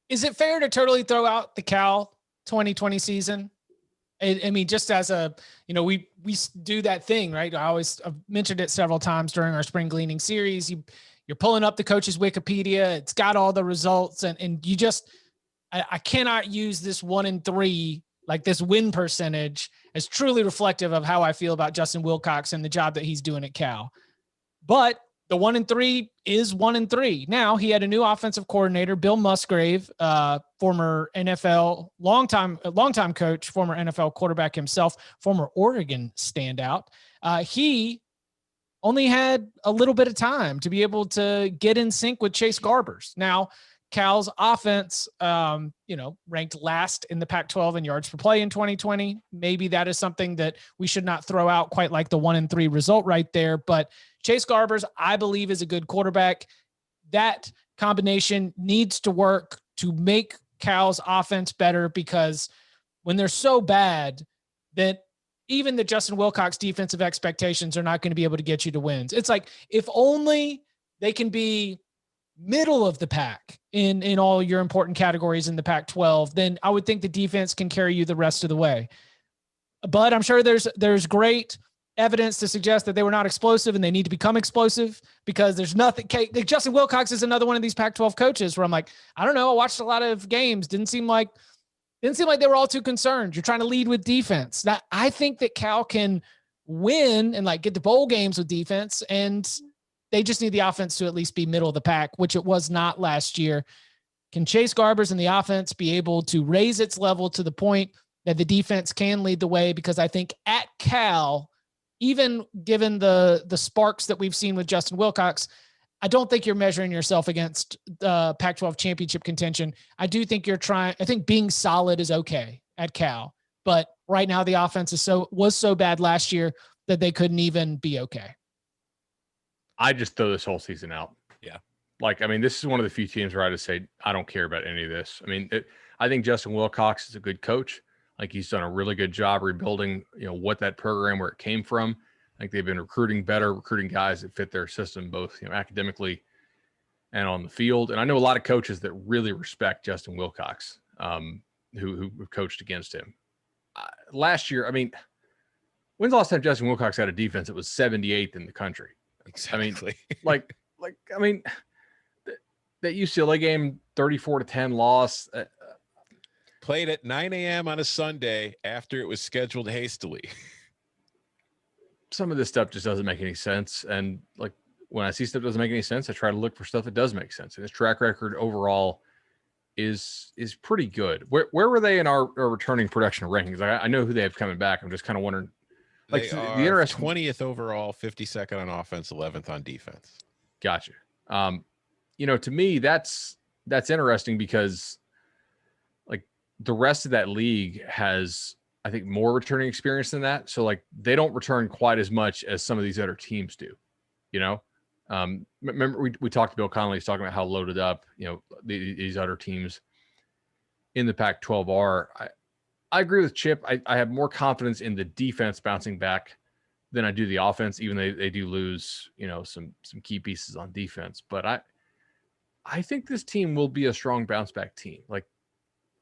Is it fair to totally throw out the Cal 2020 season? I mean, just as a, we do that thing, right? I've mentioned it several times during our spring gleaning series. You're pulling up the coach's Wikipedia. It's got all the results, and you just, I cannot use this 1-3, like this win percentage, as truly reflective of how I feel about Justin Wilcox and the job that he's doing at Cal. But the 1-3 is 1-3. Now he had a new offensive coordinator, Bill Musgrave, former NFL, longtime coach, former NFL quarterback himself, former Oregon standout. He only had a little bit of time to be able to get in sync with Chase Garbers. Now, Cal's offense, ranked last in the Pac-12 in yards per play in 2020. Maybe that is something that we should not throw out quite like the 1-3 result right there. But Chase Garbers, I believe, is a good quarterback. That combination needs to work to make Cal's offense better, because when they're so bad that even the Justin Wilcox defensive expectations are not going to be able to get you to wins. It's like, if only they can be middle of the pack in all your important categories in the Pac-12, then I would think the defense can carry you the rest of the way. But I'm sure there's great evidence to suggest that they were not explosive and they need to become explosive, because there's nothing. Justin Wilcox is another one of these Pac-12 coaches where I'm like, I don't know. I watched a lot of games. Didn't seem like they were all too concerned. You're trying to lead with defense. That I think that Cal can win and like get to bowl games with defense, and they just need the offense to at least be middle of the pack, which it was not last year. Can Chase Garbers and the offense be able to raise its level to the point that the defense can lead the way? Because I think at Cal, even given the sparks that we've seen with Justin Wilcox, I don't think you're measuring yourself against the Pac-12 championship contention. I do think I think being solid is okay at Cal, but right now the offense was so bad last year that they couldn't even be okay. I just throw this whole season out. Yeah. This is one of the few teams where I just say, I don't care about any of this. I think Justin Wilcox is a good coach. Like, he's done a really good job rebuilding, what that program, where it came from. I think they've been recruiting guys that fit their system, both, academically and on the field. And I know a lot of coaches that really respect Justin Wilcox, who coached against him. Last year, when's the last time Justin Wilcox had a defense that was 78th in the country? Exactly. That UCLA game, 34-10 loss. Played at 9 a.m. on a Sunday after it was scheduled hastily. Some of this stuff just doesn't make any sense. And when I see stuff that doesn't make any sense, I try to look for stuff that does make sense. And his track record overall is pretty good. Where were they in our returning production rankings? I know who they have coming back. I'm just kind of wondering. They are 20th overall, 52nd on offense, 11th on defense. Gotcha. To me, that's interesting, because the rest of that league has, I think, more returning experience than that. So they don't return quite as much as some of these other teams do. Remember we talked to Bill Connolly. He's talking about how loaded up, these other teams in the Pac-12 are. I agree with Chip. I have more confidence in the defense bouncing back than I do the offense, even though they do lose, some key pieces on defense. But I think this team will be a strong bounce back team.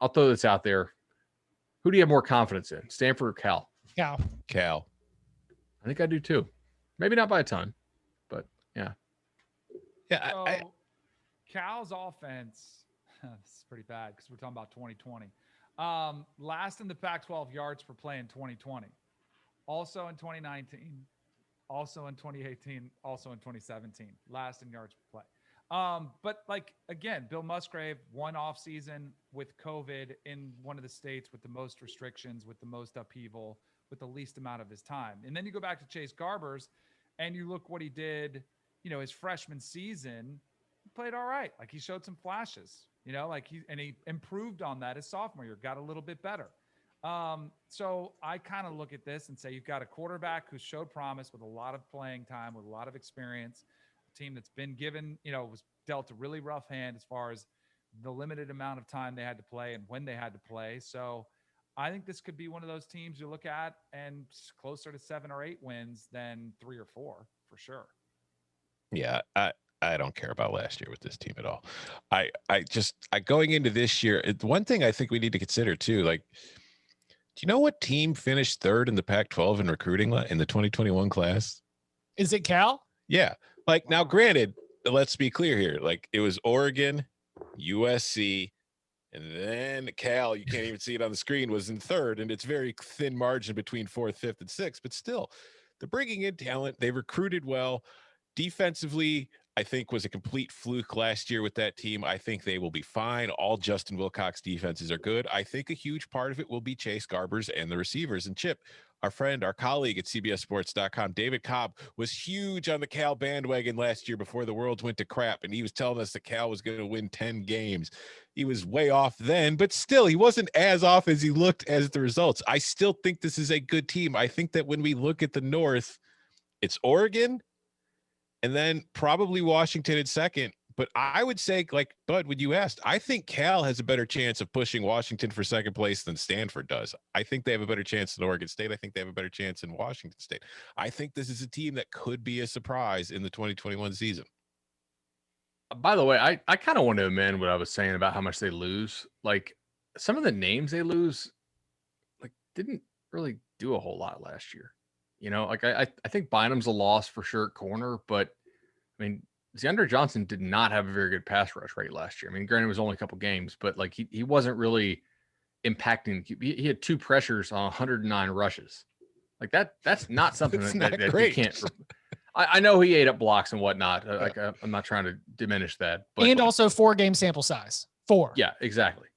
I'll throw this out there. Who do you have more confidence in, Stanford or Cal? Cal. I think I do too. Maybe not by a ton, but yeah. Yeah. So, Cal's offense, this is pretty bad because we're talking about 2020. Last in the Pac-12 yards per play in 2020. Also in 2019. Also in 2018. Also in 2017. Last in yards per play. But again, Bill Musgrave, one off season with COVID in one of the states with the most restrictions, with the most upheaval, with the least amount of his time. And then you go back to Chase Garbers and you look what he did, his freshman season, he played all right. He showed some flashes, he improved on that his sophomore year, got a little bit better. So I kind of look at this and say, you've got a quarterback who showed promise with a lot of playing time, with a lot of experience. Team that's been given, was dealt a really rough hand as far as the limited amount of time they had to play and when they had to play. So I think this could be one of those teams you look at and closer to 7 or 8 wins than 3 or 4 for sure. Yeah. I I don't care about last year with this team at all. I going into this year, one thing I think we need to consider too, like, do you know what team finished third in the Pac-12 in recruiting in the 2021 class? Is it Cal? Yeah. Like, now granted, let's be clear here. Like, it was Oregon, USC, and then Cal, you can't even see it on the screen, was in third, and it's very thin margin between fourth, fifth, and sixth. But still, they're bringing in talent. They recruited well. Defensively, I think was a complete fluke last year with that team. I think they will be fine. All Justin Wilcox defenses are good. I think a huge part of it will be Chase Garbers and the receivers. And Chip, our friend, our colleague at CBSSports.com, David Cobb, was huge on the Cal bandwagon last year before the world went to crap. And he was telling us that Cal was going to win 10 games. He was way off then, but still, he wasn't as off as he looked as the results. I still think this is a good team. I think that when we look at the North, it's Oregon, and then probably Washington in second. But I would say, like, Bud, when you asked, I think Cal has a better chance of pushing Washington for second place than Stanford does. I think they have a better chance than Oregon State. I think they have a better chance in Washington State. I think this is a team that could be a surprise in the 2021 season. By the way, I kind of want to amend what I was saying about how much they lose. Like, some of the names they lose, like, didn't really do a whole lot last year. You know, like I think Bynum's a loss for sure at corner, but I mean, Xander Johnson did not have a very good pass rush rate last year. I mean, granted, it was only a couple games, but like he wasn't really impacting. He had 2 pressures on 109 rushes. Like that's not something that you can't. I know he ate up blocks and whatnot. Like I'm not trying to diminish that, but and also 4-game sample size. 4. Yeah, exactly.